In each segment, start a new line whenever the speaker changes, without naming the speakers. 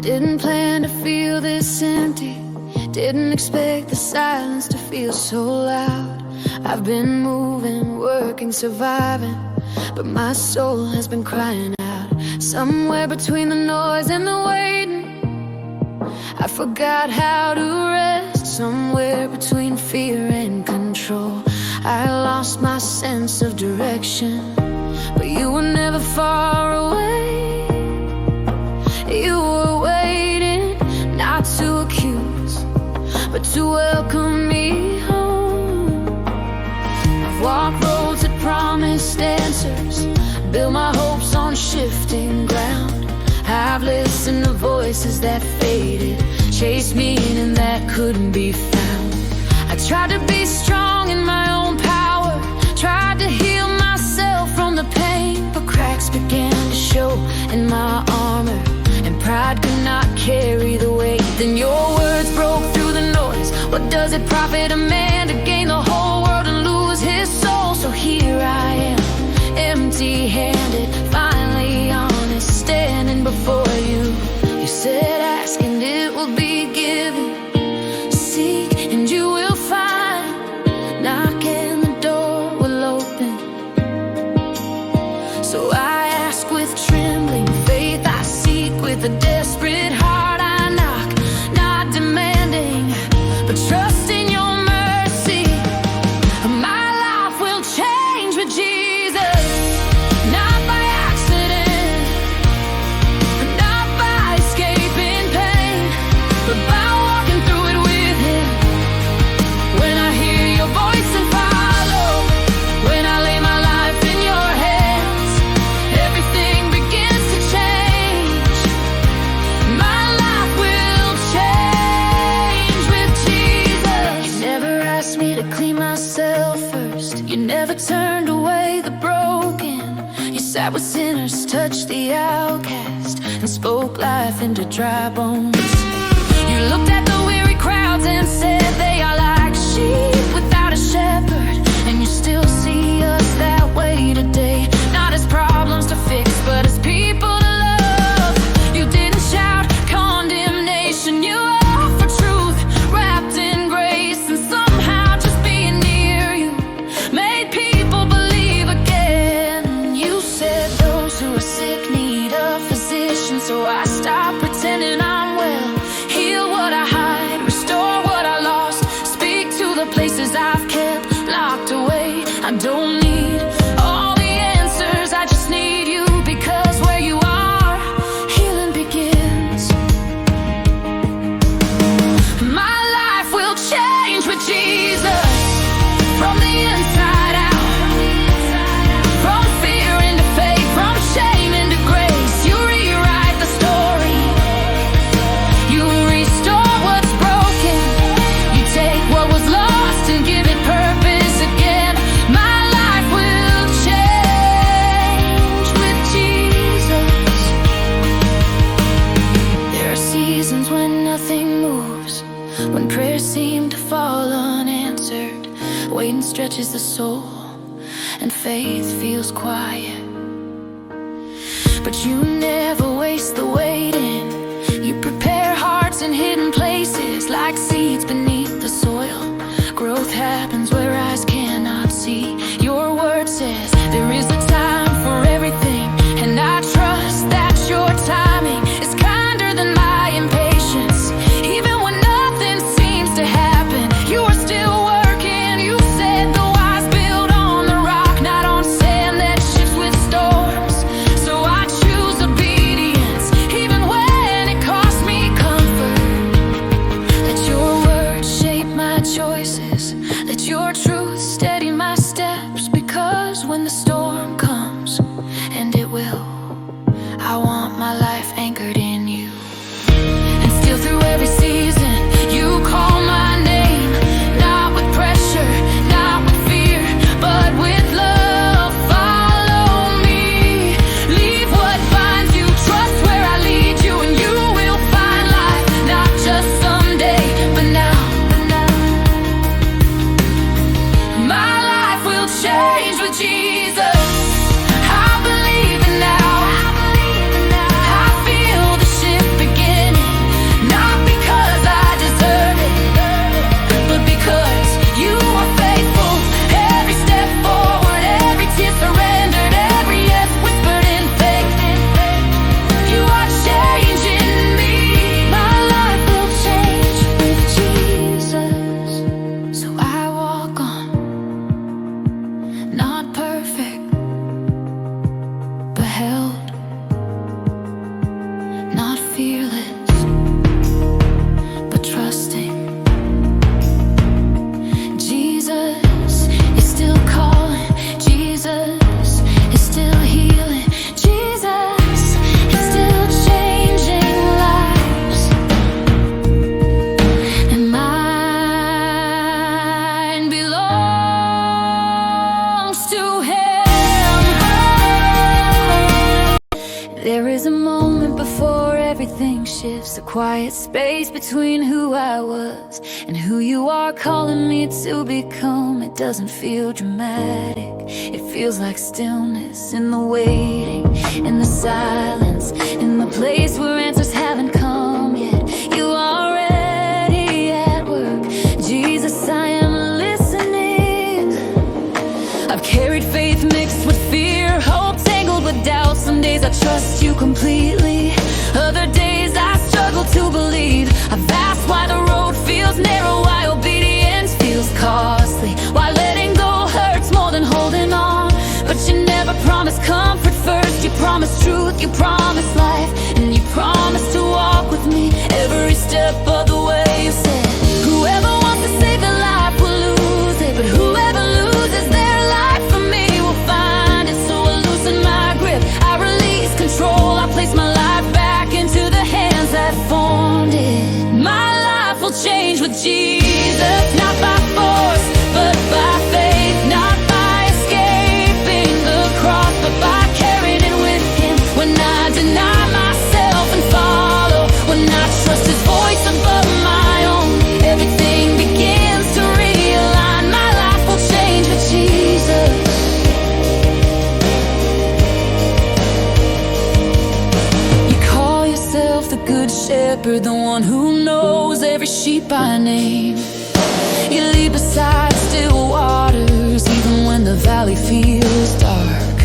Didn't plan to feel this empty, didn't expect the silence to feel so loud. I've been moving, working, surviving, but my soul has been crying out. Somewhere between the noise and the waiting, I forgot how to rest. Somewhere between fear and control, I lost my sense of direction. But you were never far away. You were waiting, not to accuse, but to welcome me home. I've walked roads that promised answers, built my hopes on shifting ground. I've listened to voices that faded, chased meaning that couldn't be found. I tried to be strong in my own power, tried to heal myself from the pain, but cracks began to show in my armor, and pride could not carry the weight. Then your words broke through the noise. What does it profit a man to gain the whole world and lose his soul? So here I am, empty-handed, finally honest, standing before you. You said ask and it will be given, seek and you will find, knock and the door will open. So I ask with trembling faith, I seek with a desperate heart. I knock, not demanding, but trusting your mercy. My life will change with Jesus, not by accident, not by escaping pain, but by walking through it with Him. When I hear your voice and follow, when I lay my life in your hands, everything begins to change. My life will change with Jesus. You never asked me to clean myself first. You never turned away the broken. You sat with sinners, touched the outcast, and spoke life into dry bones. You looked at the weary crowds and said they are like sheep without a shepherd. And you still see us that way today, not as problems to fix, but as people to love. You didn't shout condemnation, you offered truth wrapped in grace. And somehow just being near you made people believe again. You said those who are sick need a physician, so I stopped pretending I'm well. Heal what I hide, restore what I lost, speak to the places I've kept locked away. I don't need all the answers, I just need you, because where you are, healing begins. My life will change with Jesus, from the inside out, from fear into faith, from shame into grace. You rewrite the story, you restore what's broken, you take what was lost and give it purpose again. My life will change with Jesus. There are seasons when nothing moves, when prayers seem to fall unanswered. Waiting stretches the soul and faith feels quiet. But you never waste the waiting. You prepare hearts in hidden places, like seeds beneath the soil. Growth happens where eyes cannot see. Your word says there is a time for everything, and I trust that your timing is kinder than my impatience. Even when nothing seems to happen, you are still working. You said the wise build on the rock, not on sand that shifts with storms. So I choose obedience, even when a quiet space between who I was and who you are calling me to become. It doesn't feel dramatic, it feels like stillness in the waiting, in the silence, in the place where answers haven't come yet. You are already at work, Jesus, I am listening. I've carried faith mixed with fear, hope tangled with doubt. Some days I trust you completely, other days I struggle to believe. I've asked why the road feels narrow, why obedience feels costly, why letting go hurts more than holding on. But you never promised comfort first, you promised truth, you promised life, and you promised to walk with me every step of the way. You said, whoever wants to save their life will lose it, but whoever loses their life for me will find it. So I loosen my grip, I release control, I place my life back into the hands that formed it. My life will change with Jesus, not by force, but by faith, not by escaping the cross, but by carrying it with Him. When I deny myself and follow, when I trust His voice above my own, everything begins to realign. My life will change with Jesus. You call yourself the good shepherd, the one who knows every sheep by name. You lead beside still waters, even when the valley feels dark.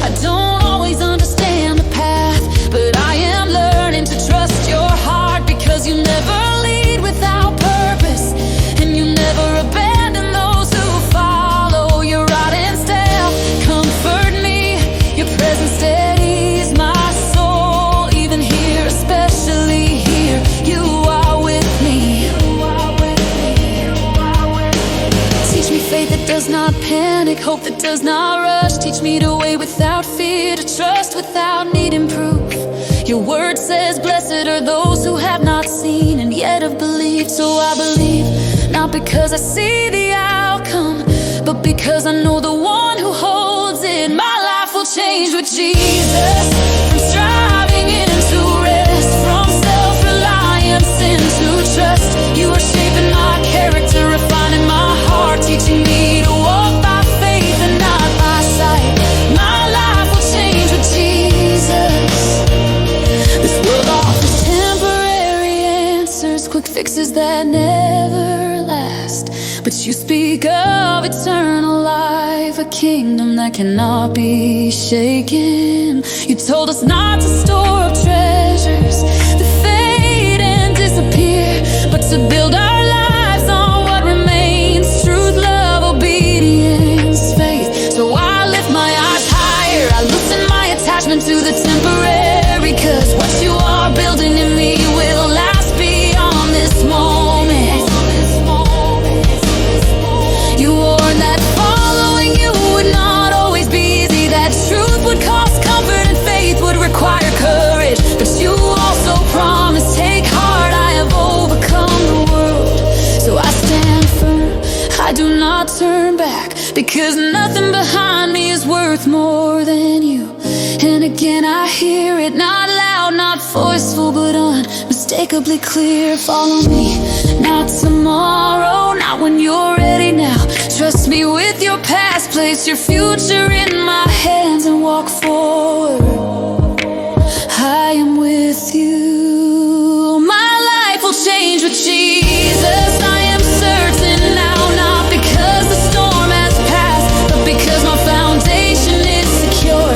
I don't always understand the path, but I am learning to trust your heart, because you never lead without purpose, and you never abandon those who follow. Your rod and staff comfort me, your presence steadies my soul. Even here, especially here, you are with me. Teach me faith that does not panic, hope that does not rush. Teach me to wait without fear, to trust without needing proof. Your word says, blessed are those who have not seen and yet have believed. So I believe, not because I see the outcome, but because I know the one who holds it. My life will change with Jesus, from striving into rest, from self-reliance into trust. You are shaping my character, refining my heart, teaching me to walk by faith and not by sight. My life will change with Jesus. This world offers temporary answers, quick fixes that never last, but you speak of eternal life, a kingdom that cannot be shaken. You told us not to store up treasures that fade and disappear, but to build our lives on what remains: truth, love, obedience, faith. So I lift my eyes higher, I loosen my attachment to the temporary, 'cause what you are building in me will last beyond this moment. You warned that following you would not always be easy, that truth would cost comfort and faith would require courage. But you also promised, take heart, I have overcome the world. So I stand firm, I do not turn back, because nothing behind me is worth more than you. And again I hear it, not loud, not forceful, but unmistakably clear. Follow me, not tomorrow, not when you're ready now. Trust me with your past, place your future in my hands and walk forward. I am with you. My life will change with Jesus. I am certain now, not because the storm has passed, but because my foundation is secure.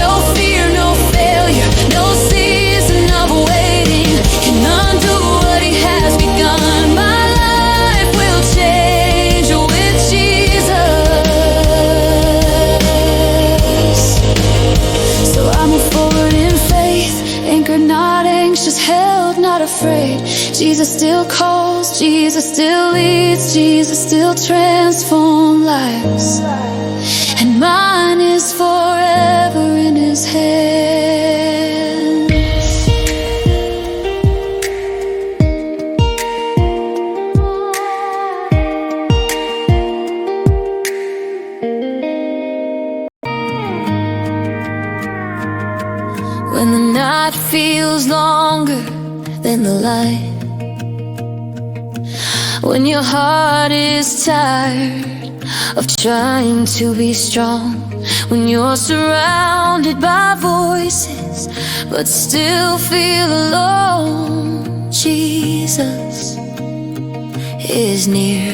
No fear, no failure, no season of waiting can undo what He has begun. My life will change with Jesus. So I move forward in faith, anchored, not anxious, held, not afraid. Jesus still calls, Jesus still leads, Jesus still transforms lives, and mine is forever in His hands. When the night feels longer in the light. When your heart is tired of trying to be strong, when you're surrounded by voices but still feel alone, Jesus is near.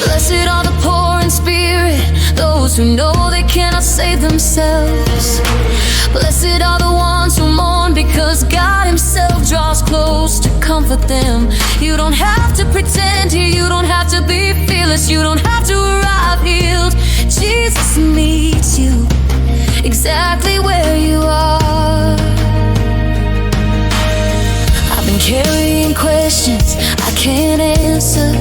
Blessed are the poor in spirit, those who know they cannot save themselves. Blessed are the ones who mourn, because God himself draws close to comfort them. You don't have to pretend here, you don't have to be fearless, you don't have to arrive healed. Jesus meets you exactly where you are. I've been carrying questions I can't answer,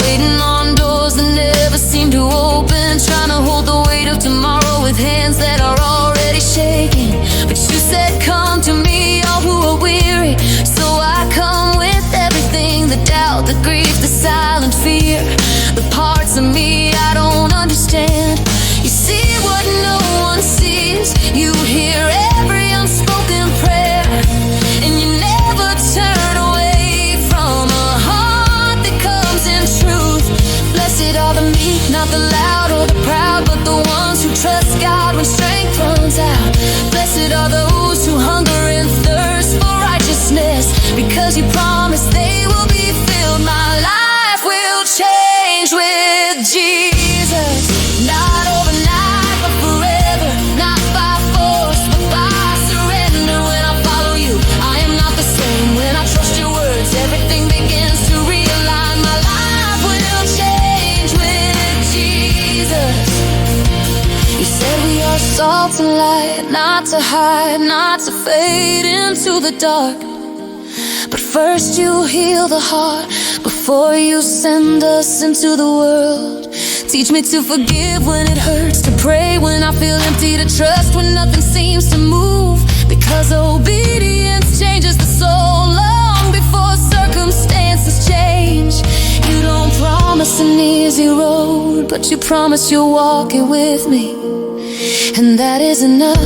waiting on doors that never seem to open, trying to hold the weight of tomorrow with hands that are already shaking. But you said, come to me, all who are weary. So I come with everything, the doubt, the grief, the silent fear, the parts of me I don't understand. You see what no one sees, you hear every unspoken prayer, and you never turn away from a heart that comes in truth. Blessed are the meek, not the loud or the proud, but the ones who trust God when strength runs out. Blessed are those who hunger and thirst for righteousness, because you promised they will be filled. My life will change with Jesus, not overnight but forever, not by force but by surrender. When I follow you, I am not the same. When I trust your words, everything begins to realign. My life will change with Jesus. You said we are salt and light, not to hide, not to fade into the dark. But first you heal the heart before you send us into the world. Teach me to forgive when it hurts, to pray when I feel empty, to trust when nothing seems to move, because obedience changes the soul long before circumstances change. You don't promise an easy road, but you promise you'll walk it with me, and that is enough.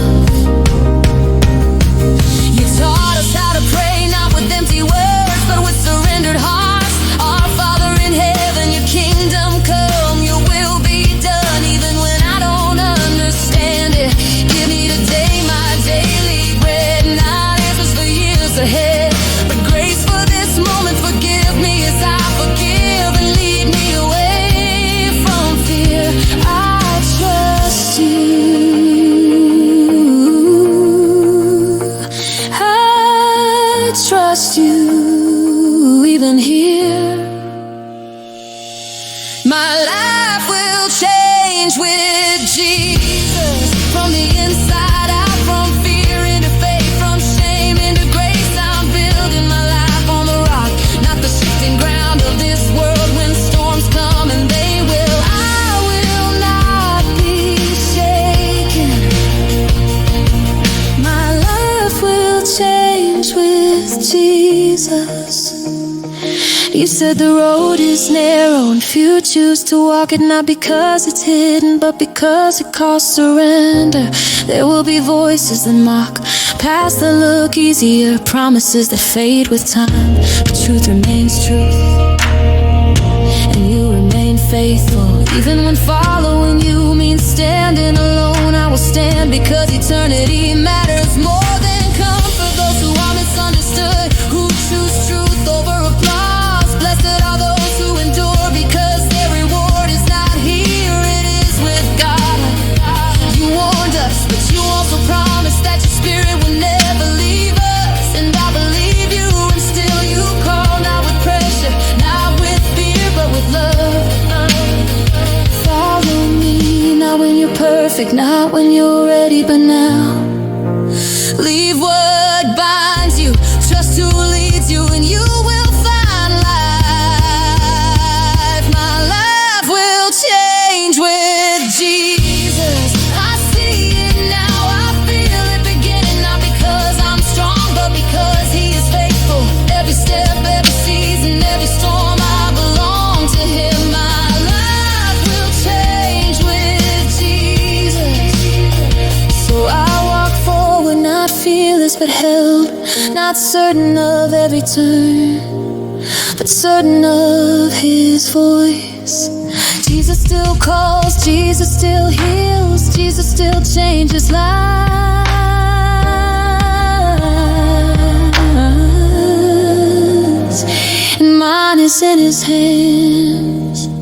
You taught us how to pray, not with empty words, but with surrendered hearts. Our Father in heaven, your kingdom come, your will be done, even when I don't understand it. Give me today my daily bread, not answers for years ahead, but grace for this moment. Forgive me as I forgive, and lead me away from fear. I trust you, I trust you even here. My life will change with Jesus, from the inside out, from fear into faith, from shame into grace. I'm building my life on the rock, not the shifting ground of this world. When storms come, and they will, I will not be shaken. My life will change with Jesus. You said the road is narrow and few choose to walk it, not because it's hidden, but because it costs surrender. There will be voices that mock, paths that look easier, promises that fade with time, but truth remains truth, and you remain faithful. Even when following you means standing alone, I will stand, because eternity matters more than comfort. Those who are misunderstood, who choose truth over applause. Blessed are those who endure, because their reward is not here, it is with God. You warned us, but you also promised that your spirit would never leave us, and I believe you, and still you call, not with pressure, not with fear, but with love. Follow me, not when you're perfect, not when you're ready, but now. Leave what binds you, trust who leads you, and you will find life. My life will change with Jesus. I see it now, I feel it beginning, not because I'm strong, but because he is faithful. Every step, every season, every storm, I belong to him. My life will change with Jesus. So I walk forward, not fear, fearless but held, not certain of every turn, but certain of his voice. Jesus still calls, Jesus still heals, Jesus still changes lives, and mine is in his hands.